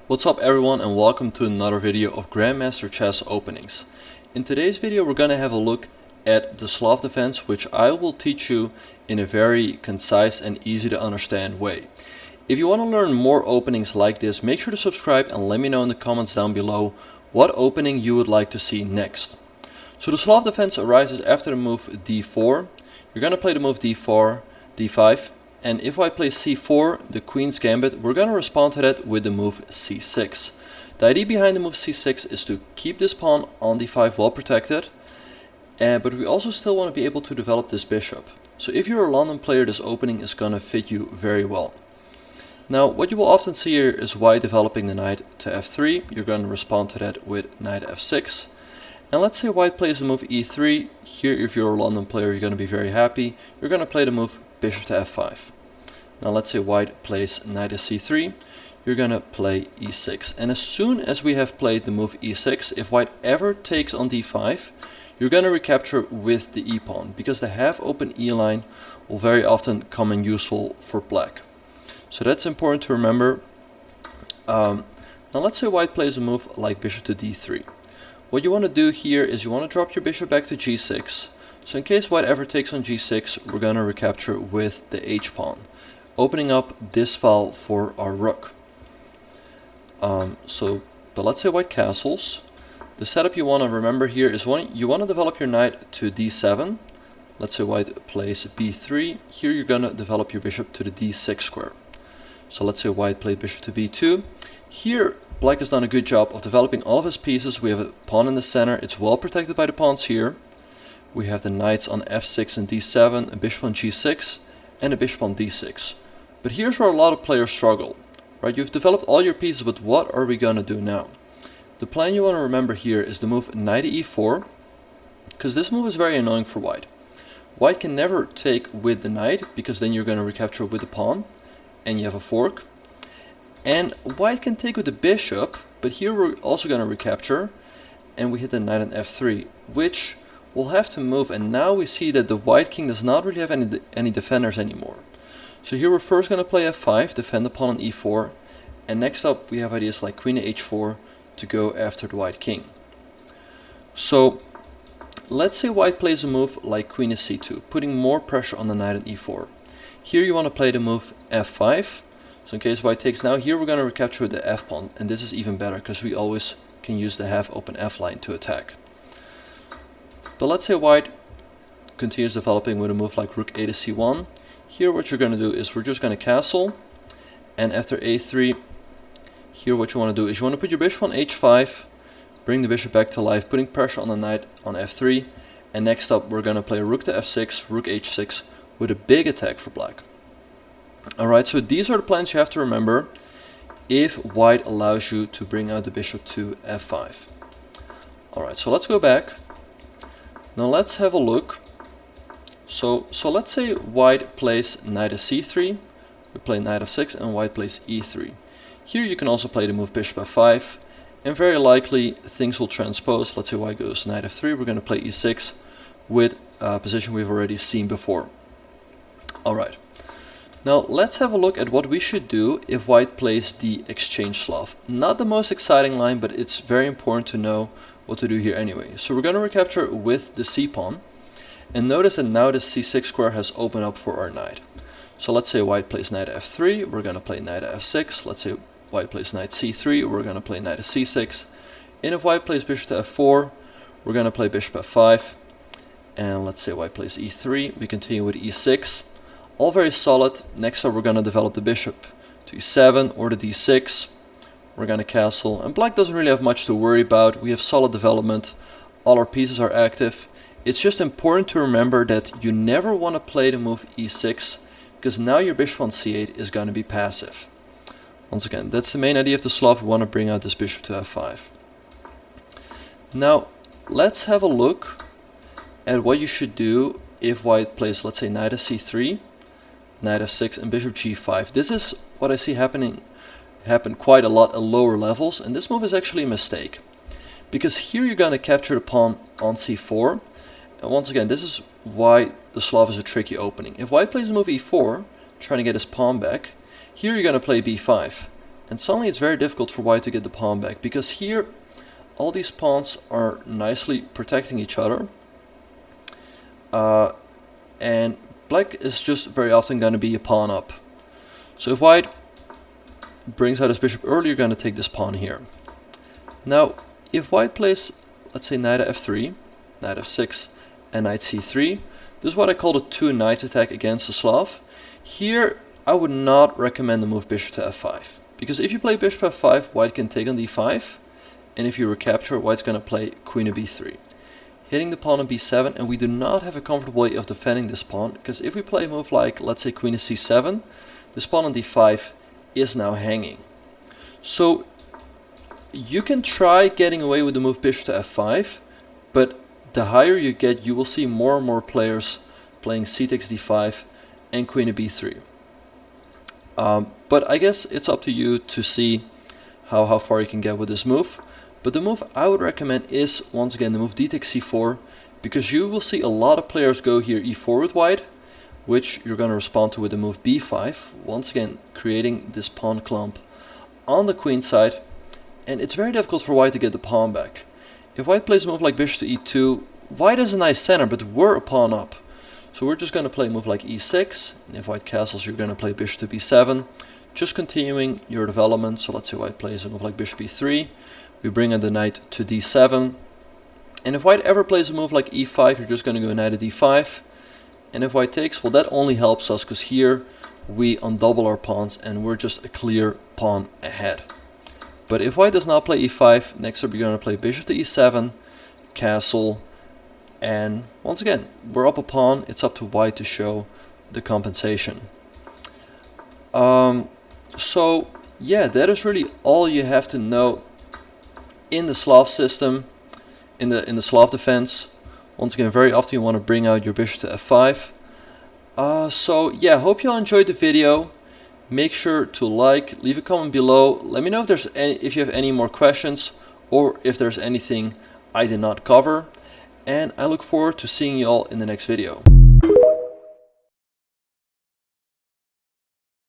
What's up everyone, and welcome to another video of Grandmaster Chess openings. In today's video we're going to have a look at the Slav defense, which I will teach you in a very concise and easy to understand way. If you want to learn more openings like this, make sure to subscribe and let me know in the comments down below what opening you would like to see next. So the Slav defense arises after the move d4. You're going to play the move d4, d5. And if white plays c4, the queen's gambit, we're going to respond to that with the move c6. The idea behind the move c6 is to keep this pawn on d5 well protected, but we also still want to be able to develop this bishop. So if you're a London player, this opening is going to fit you very well. Now what you will often see here is white developing the knight to f3. You're going to respond to that with knight f6. And let's say white plays the move e3. Here, if you're a London player, you're going to be very happy. You're going to play the move bishop to f5. Now let's say white plays knight to c3, you're going to play e6. And as soon as we have played the move e6, if white ever takes on d5, you're going to recapture with the e-pawn, because the half open e-line will very often come in useful for black. So that's important to remember. Now let's say white plays a move like bishop to d3. What you want to do here is you want to drop your bishop back to g6. So in case white ever takes on g6, we're going to recapture with the h-pawn, opening up this file for our rook. But let's say white castles. The setup you want to remember here is you want to develop your knight to d7. Let's say white plays b3. Here you're going to develop your bishop to the d6 square. So let's say white played bishop to b2. Here black has done a good job of developing all of his pieces. We have a pawn in the center. It's well protected by the pawns here. We have the knights on f6 and d7, a bishop on g6, and a bishop on d6. But here's where a lot of players struggle, right? You've developed all your pieces, but what are we going to do now? The plan you want to remember here is the move knight to e4, because this move is very annoying for white. White can never take with the knight, because then you're going to recapture with the pawn, and you have a fork. And white can take with the bishop, but here we're also going to recapture, and we hit the knight on f3, which we'll have to move, and now we see that the white king does not really have any defenders anymore. So here we're first going to play f5, defend the pawn on e4, and next up we have ideas like queen to h4 to go after the white king. So let's say white plays a move like queen to c2, putting more pressure on the knight on e4. Here you want to play the move f5. So in case white takes now, here we're going to recapture with the f-pawn, and this is even better because we always can use the half open f-line to attack. But let's say white continues developing with a move like rook a to c1. Here what you're going to do is we're just going to castle, and after a3, here what you want to do is you want to put your bishop on h5, bring the bishop back to life, putting pressure on the knight on f3, and next up we're going to play rook to f6, rook h6 with a big attack for black. Alright, so these are the plans you have to remember if white allows you to bring out the bishop to f5. Alright, so let's go back. Now let's have a look. So let's say white plays knight to c3, we play knight f6, and white plays e3. Here you can also play the move bishop f5, and very likely things will transpose. Let's say white goes knight f3, we're going to play e6 with a position we've already seen before. Alright, now let's have a look at what we should do if white plays the exchange Slav. Not the most exciting line, but it's very important to know what to do here anyway. So we're going to recapture with the c-pawn, and notice that now the c6 square has opened up for our knight. So let's say white plays knight to f3, we're going to play knight to f6. Let's say white plays knight c3, we're going to play knight to c6. And if white plays bishop to f4, we're going to play bishop f5. And let's say white plays e3, we continue with e6. All very solid. Next up we're going to develop the bishop to e7 or to d6. We're going to castle, and black doesn't really have much to worry about. We have solid development, all our pieces are active. It's just important to remember that you never want to play the move e6, because now your bishop on c8 is going to be passive. Once again, that's the main idea of the Slav. We want to bring out this bishop to f5. Now let's have a look at what you should do if white plays, let's say, knight to c3, knight f6, and bishop g5. This is what I see happen quite a lot at lower levels, and this move is actually a mistake, because here you're going to capture the pawn on c4, and once again this is why the Slav is a tricky opening. If white plays the move e4, trying to get his pawn back, here you're going to play b5, And suddenly it's very difficult for white to get the pawn back, because here all these pawns are nicely protecting each other. And black is just very often going to be a pawn up. So if white brings out his bishop early, you're going to take this pawn here. Now, if white plays, let's say, knight f3, knight f6, and knight c3, this is what I call the two knights attack against the Slav. Here, I would not recommend the move bishop to f5, because if you play bishop f5, white can take on d5, and if you recapture, white's going to play queen of b3, hitting the pawn on b7, and we do not have a comfortable way of defending this pawn, because if we play a move like, let's say, queen of c7, this pawn on d5 is now hanging. So you can try getting away with the move bishop to f5, but the higher you get, you will see more and more players playing c takes d5 and queen of b3. But I guess it's up to you to see how far you can get with this move. But the move I would recommend is, once again, the move d takes c4, because you will see a lot of players go here e4 with white, which you're going to respond to with the move b5, once again creating this pawn clump on the queen side, and it's very difficult for white to get the pawn back. If white plays a move like bishop to e2, white is a nice center, but we're a pawn up. So we're just going to play a move like e6, and if white castles, you're going to play bishop to b7, just continuing your development. So let's say white plays a move like bishop e3, we bring in the knight to d7, and if white ever plays a move like e5, you're just going to go knight to d5, and if white takes, well, that only helps us, because here we undouble our pawns and we're just a clear pawn ahead. But if white does not play e5, next up you're going to play bishop to e7, castle, and once again, we're up a pawn. It's up to white to show the compensation. So yeah, that is really all you have to know in the Slav system, in the Slav defense. Once again, very often you want to bring out your bishop to f5. So yeah, hope you all enjoyed the video. Make sure to like, leave a comment below. Let me know if you have any more questions, or if there's anything I did not cover. And I look forward to seeing you all in the next video.